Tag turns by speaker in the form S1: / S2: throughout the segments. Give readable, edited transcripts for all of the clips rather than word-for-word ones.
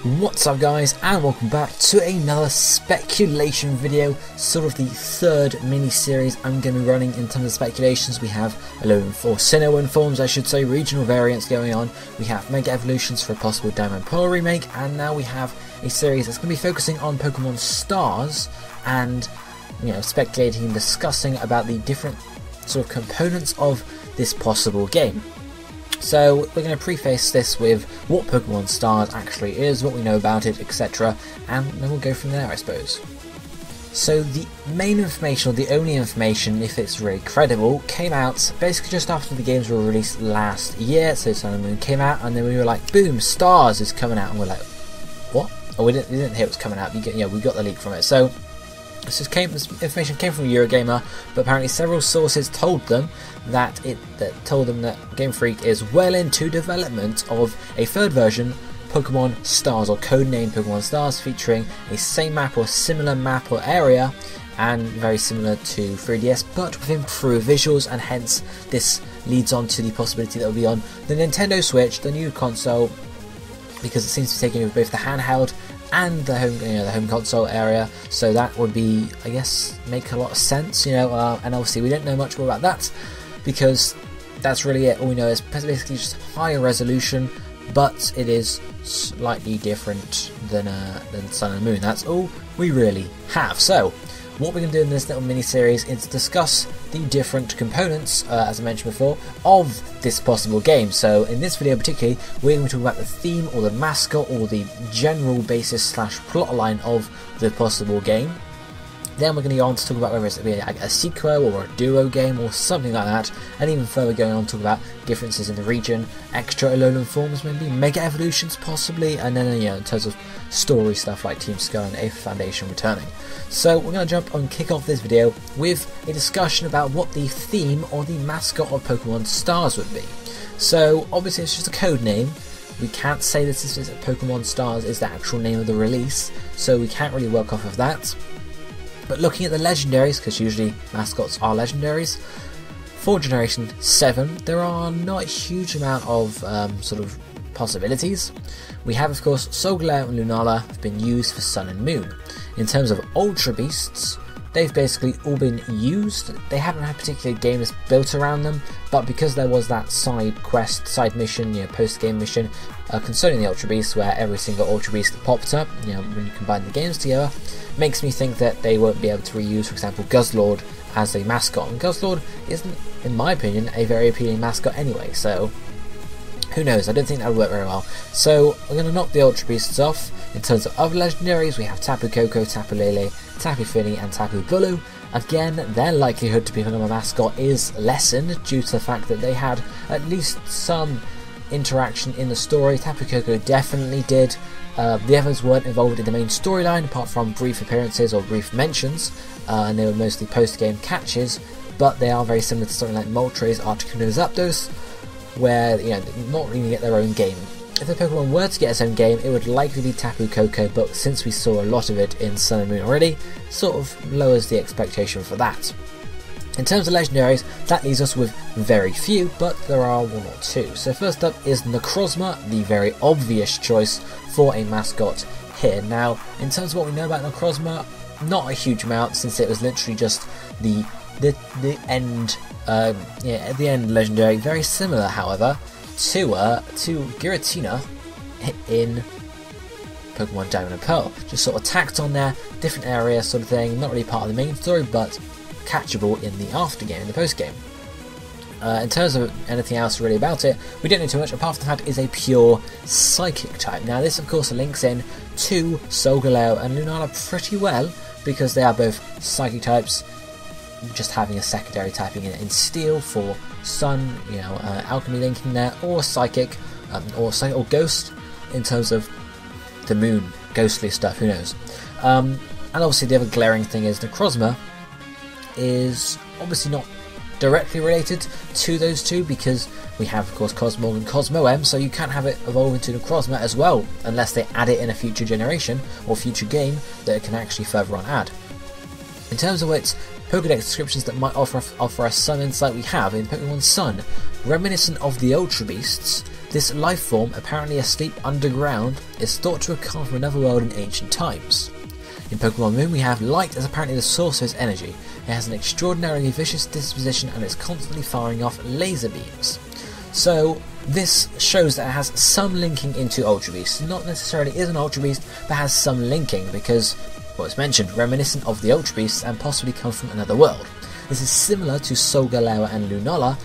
S1: What's up guys, and welcome back to another speculation video, sort of the third mini-series I'm going to be running in terms of speculations. We have Sinnoh forms, I should say, regional variants going on. We have Mega Evolutions for a possible Diamond Pearl remake, and now we have a series that's going to be focusing on Pokémon Stars and, speculating and discussing about the different sort of components of this possible game. So we're going to preface this with what Pokémon Stars actually is, what we know about it, etc. And then we'll go from there, I suppose. So the main information, or the only information, if it's really credible, came out basically just after the games were released last year. So Sun and Moon came out, and then we were like, boom, Stars is coming out, and we're like, what? Oh, we didn't hear it was coming out. We got the leak from it. So this information came from Eurogamer, but apparently several sources told them that Game Freak is well into development of a third version, Pokémon Stars, or codenamed Pokémon Stars, featuring a same map or similar map or area, and very similar to 3DS, but with improved visuals, and hence this leads on to the possibility that will be on the Nintendo Switch, the new console, because it seems to be taking over both the handheld and the home console area, so that would be, I guess, make a lot of sense, and obviously we don't know much more about that, because that's really it. All we know is basically just higher resolution, but it is slightly different than Sun and Moon. That's all we really have. So what we're going to do in this little mini-series is discuss the different components, as I mentioned before, of this possible game. So in this video particularly, we're going to talk about the theme, or the mascot, or the general basis / plotline of the possible game. Then we're going to go on to talk about whether it's a sequel or a duo game or something like that, and even further going on to talk about differences in the region, extra Alolan forms maybe, Mega Evolutions possibly, and then in terms of story stuff like Team Skull and Aether Foundation returning. So we're going to jump and kick off this video with a discussion about what the theme or the mascot of Pokémon Stars would be. So obviously it's just a code name. We can't say this is Pokémon Stars is the actual name of the release, so we can't really work off of that. But looking at the legendaries, because usually mascots are legendaries, for Generation 7 there are not a huge amount of sort of possibilities. We have, of course, Solgaleo and Lunala have been used for Sun and Moon. In terms of Ultra Beasts, they've basically all been used. They haven't had particular games built around them, but because there was that side quest, side mission, post-game mission concerning the Ultra Beasts, where every single Ultra Beast that popped up, when you combine the games together, makes me think that they won't be able to reuse, for example, Guzzlord as a mascot. And Guzzlord isn't, in my opinion, a very appealing mascot anyway, so who knows, I don't think that would work very well. So we're going to knock the Ultra Beasts off. In terms of other legendaries, we have Tapu Koko, Tapu Lele, Tapu Fini and Tapu Bulu. Again, their likelihood to become a mascot is lessened due to the fact that they had at least some interaction in the story. Tapu Koko definitely did. The others weren't involved in the main storyline apart from brief appearances or brief mentions, and they were mostly post-game catches, but they are very similar to something like Moltres, Articuno, Zapdos, where they're not really get their own game. If the Pokemon were to get its own game, it would likely be Tapu Koko, but since we saw a lot of it in Sun and Moon already, sort of lowers the expectation for that. In terms of legendaries, that leaves us with very few, but there are one or two. So first up is Necrozma, the very obvious choice for a mascot here. Now, in terms of what we know about Necrozma, not a huge amount, since it was literally just the end, at the end legendary. Very similar, however, to Giratina in Pokemon Diamond and Pearl. Just sort of tacked on there, different area sort of thing, not really part of the main story, but catchable in the after game, in the post game. In terms of anything else really about it, we don't know too much, apart from the fact it is a pure psychic type. Now this of course links in to Solgaleo and Lunala pretty well, because they are both psychic types, just having a secondary typing in Steel for Sun, alchemy linking there, or psychic, or ghost in terms of the Moon, ghostly stuff, who knows. And obviously the other glaring thing is Necrozma is obviously not directly related to those two, because we have of course Cosmog and Cosmo-M, so you can't have it evolve into Necrozma as well unless they add it in a future generation or future game that it can actually further on add. In terms of its Pokédex descriptions that might offer us some insight, we have in Pokemon Sun, reminiscent of the Ultra Beasts, This life form, apparently asleep underground, is thought to have come from another world in ancient times. In Pokemon Moon we have light as apparently the source of its energy. It has an extraordinarily vicious disposition and is constantly firing off laser beams. So this shows that it has some linking into Ultra Beast. Not necessarily is an Ultra Beast, but has some linking because, well, it's mentioned, reminiscent of the Ultra Beasts and possibly comes from another world. This is similar to Solgaleo and Lunala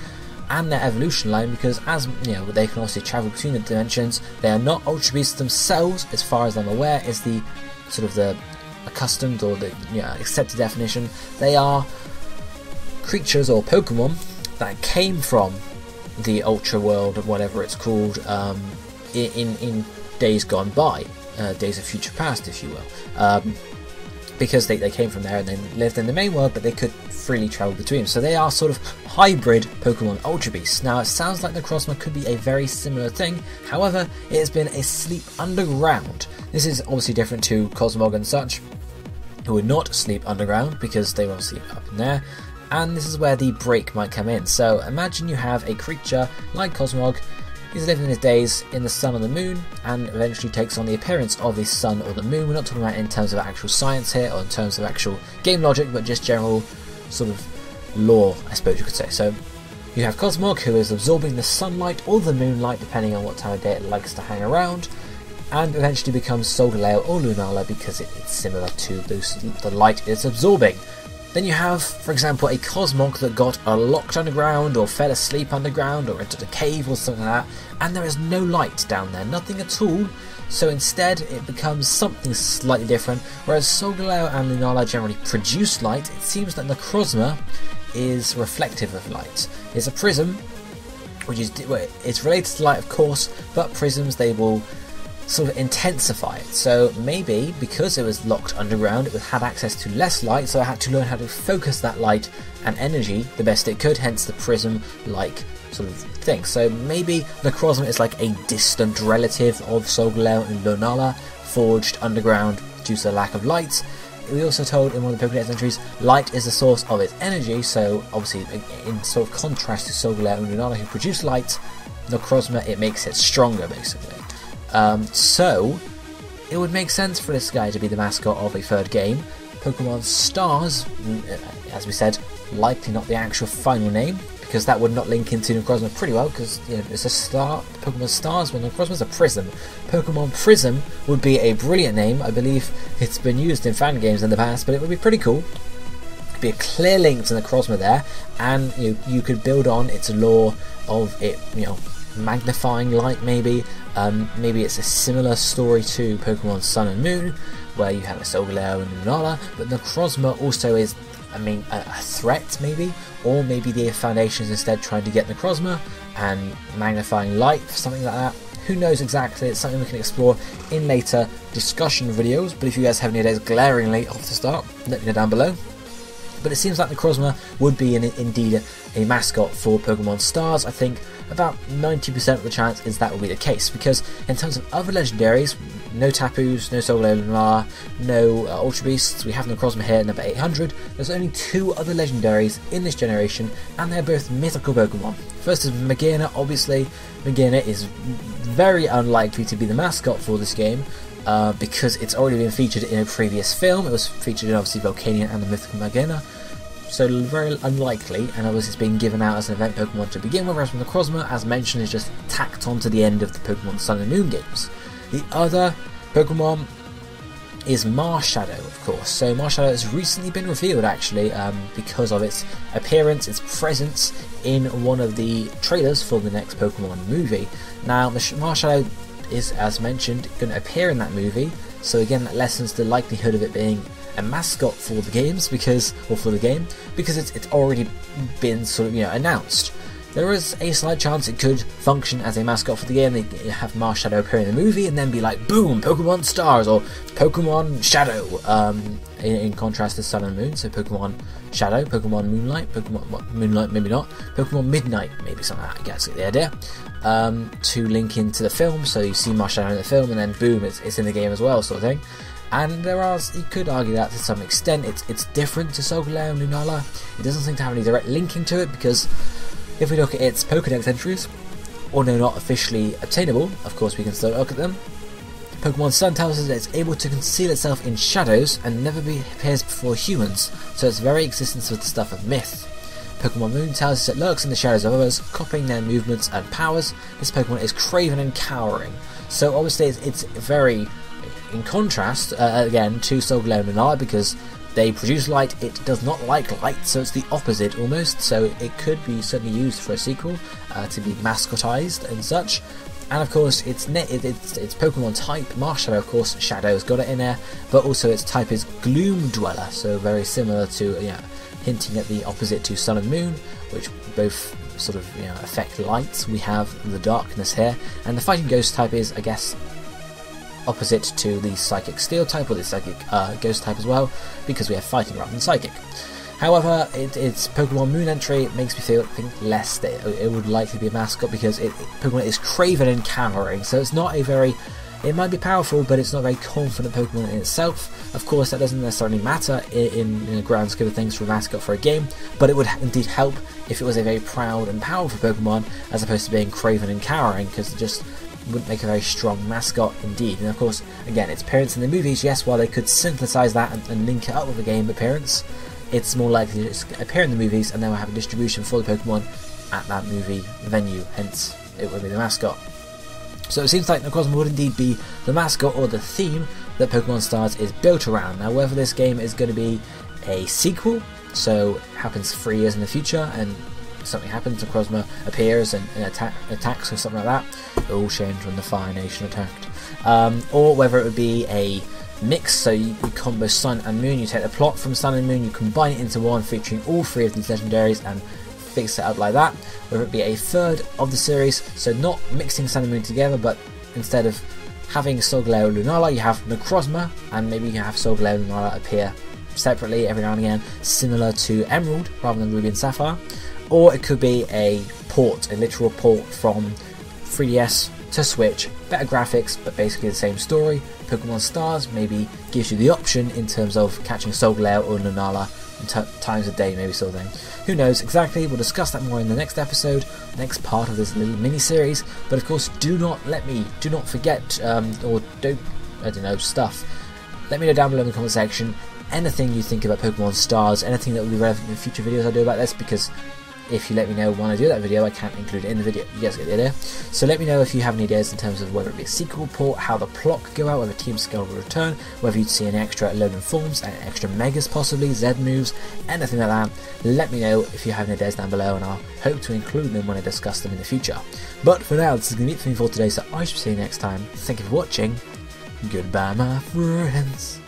S1: and their evolution line because, as you know, they can obviously travel between the dimensions. They are not Ultra Beasts themselves, as far as I'm aware, is the sort of the accustomed or the accepted definition. They are creatures or Pokemon that came from the Ultra World, or whatever it's called, in days gone by, days of future past, if you will, because they came from there and then lived in the main world, but they could freely travel between. So they are sort of hybrid Pokemon Ultra Beasts. Now it sounds like the Necrozma could be a very similar thing, however it has been asleep underground. This is obviously different to Cosmog and such, who would not sleep underground because they were obviously up in there, and this is where the break might come in. So imagine you have a creature like Cosmog. He's living his days in the sun or the moon and eventually takes on the appearance of the sun or the moon. We're not talking about in terms of actual science here or in terms of actual game logic, but just general sort of lore, I suppose you could say. So you have Cosmog, who is absorbing the sunlight or the moonlight depending on what time of day it likes to hang around, and eventually becomes Solgaleo or Lunala because it's similar to the light it's absorbing. Then you have, for example, a Cosmog that got locked underground or fell asleep underground or entered a cave or something like that, and there is no light down there, nothing at all. So instead it becomes something slightly different. Whereas Solgaleo and Lunala generally produce light, it seems that Necrozma is reflective of light. It's a prism, which is it's related to light of course, but prisms, they will sort of intensify it. So maybe because it was locked underground, it had access to less light, so it had to learn how to focus that light and energy the best it could, hence the prism-like sort of thing. So maybe Necrozma is like a distant relative of Solgaleo and Lunala, forged underground due to the lack of light. We also told in one of the Pokédex entries, light is the source of its energy, so obviously in sort of contrast to Solgaleo and Lunala who produce light, Necrozma, it makes it stronger basically. So it would make sense for this guy to be the mascot of a third game. Pokémon Stars, as we said, likely not the actual final name, because that would not link into Necrozma pretty well, because it's a star. Pokémon Stars, when Necrozma's a prism. Pokemon Prism would be a brilliant name. I believe it's been used in fan games in the past, but it would be pretty cool. It'd be a clear link to Necrozma there, and you could build on its lore of it, magnifying light maybe. Maybe it's a similar story to Pokemon Sun and Moon, where you have a Solgaleo and Lunala, but Necrozma also is, a threat maybe, or maybe the Foundation's instead trying to get Necrozma and magnifying light, something like that. Who knows exactly, it's something we can explore in later discussion videos, but if you guys have any ideas glaringly off the start, let me know down below. But it seems like Necrozma would be indeed a mascot for Pokemon Stars. I think about 90% of the chance is that will be the case, because in terms of other legendaries, no Tapus, no Solgaleo Lunala, no Ultra Beasts, we have Necrozma here at number 800. There's only 2 other legendaries in this generation, and they're both mythical Pokemon. First is Magearna. Obviously, Magearna is very unlikely to be the mascot for this game, because it's already been featured in a previous film. It was featured in obviously Volcanion and the Mythical Magearna, so very unlikely, and obviously it's been given out as an event Pokemon to begin with, whereas Necrozma, as mentioned, is just tacked on to the end of the Pokemon Sun and Moon games. The other Pokemon is Marshadow, of course. So Marshadow has recently been revealed actually, because of its appearance, its presence in one of the trailers for the next Pokemon movie. Now Marshadow is, as mentioned, going to appear in that movie, so again that lessens the likelihood of it being a mascot for the games, because it's already been sort of announced. There is a slight chance it could function as a mascot for the game. They have Marshadow appear in the movie and then be like, boom, Pokemon Stars or Pokemon Shadow, in contrast to Sun and Moon. So Pokemon Shadow, Pokemon Moonlight, Pokemon Moonlight maybe not, Pokemon Midnight maybe, something like that, I guess, get the idea, to link into the film. So you see Marshadow in the film and then boom, it's in the game as well, sort of thing. And you could argue that to some extent it's different to Solgaleo and Lunala. It doesn't seem to have any direct linking to it, because if we look at its Pokédex entries, although not officially obtainable, of course we can still look at them. Pokemon Sun tells us that it's able to conceal itself in shadows and never appears before humans, so its very existence was the stuff of myth. Pokemon Moon tells us it lurks in the shadows of others, copying their movements and powers. This Pokemon is craven and cowering, so obviously it's very in contrast, again, to Solgaleo and Lunala, because they produce light, it does not like light, so it's the opposite almost, so it could be certainly used for a sequel, to be mascotized and such. And of course, its Pokemon type, Marshadow, of course, Shadow's got it in there, but also its type is Gloom Dweller, so very similar to, hinting at the opposite to Sun and Moon, which both sort of, affect lights. We have the darkness here, and the Fighting Ghost type is, I guess, opposite to the Psychic Steel type, or the Psychic Ghost type as well, because we have Fighting rather than Psychic. However, its Pokemon Moon entry makes me think less that it would likely be a mascot, because Pokemon is craven and cowering, so it's not a very... It might be powerful, but it's not a very confident Pokemon in itself. Of course, that doesn't necessarily matter in the grand scheme of things for a mascot for a game, but it would indeed help if it was a very proud and powerful Pokemon, as opposed to being craven and cowering, because it just wouldn't make a very strong mascot indeed. And of course, again, its appearance in the movies, yes, while they could synthesize that and link it up with a game appearance, it's more likely to just appear in the movies and then we'll have a distribution for the Pokemon at that movie venue, hence it would be the mascot. So it seems like Necrozma would indeed be the mascot or the theme that Pokemon Stars is built around. Now, whether this game is going to be a sequel, so it happens 3 years in the future and something happens, Necrozma appears and attacks or something like that, it all changed when the Fire Nation attacked, or whether it would be a mix, so you combo Sun and Moon, you take the plot from Sun and Moon, you combine it into one featuring all 3 of these legendaries and fix it up like that, whether it be a third of the series, so not mixing Sun and Moon together, but instead of having Solgaleo and Lunala, you have Necrozma, and maybe you can have Solgaleo and Lunala appear separately every now and again, similar to Emerald rather than Ruby and Sapphire. Or it could be a port, a literal port from 3DS to Switch, better graphics but basically the same story. Pokemon Stars maybe gives you the option in terms of catching Solgaleo or Lunala times a day, maybe, sort of thing. Who knows exactly, we'll discuss that more in the next episode, next part of this little mini-series, but of course do not forget, or don't, I don't know, stuff. Let me know down below in the comment section anything you think about Pokemon Stars, anything that will be relevant in future videos I do about this, because if you let me know when I do that video, I can't include it in the video. You guys get the idea. So let me know if you have any ideas in terms of whether it be a sequel port, how the plot could go out, whether Team Skull will return, whether you'd see any extra Alolan forms, and extra Megas possibly, Z moves, anything like that. Let me know if you have any ideas down below, and I'll hope to include them when I discuss them in the future. But for now, this is going to be it for me for today, so I shall see you next time. Thank you for watching. Goodbye, my friends.